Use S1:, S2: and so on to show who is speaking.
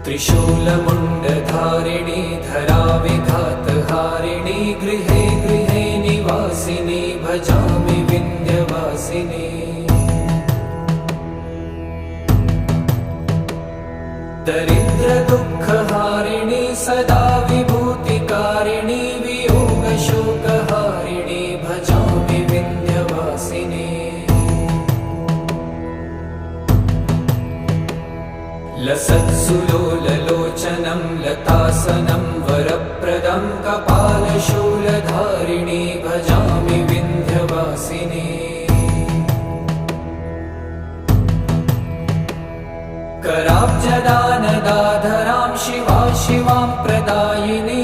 S1: त्रिशूलमुण्डधारिणी धराविघातहारिणी गृहे गृहे निवासिनी भजामि विन्ध्यवासिनी। दरिद्रदुःखहारिणी सदा विभूतिकारिणी वियोगशोकहारिणी भजामि विन्ध्यवासिनी। लसत्सुलोललोचनं लतासनं वरप्रदं कपालशूलधारिणी भजामि विन्ध्यवासिनी। कराब्जदानदाधरां शिवा शिवां प्रदायिनी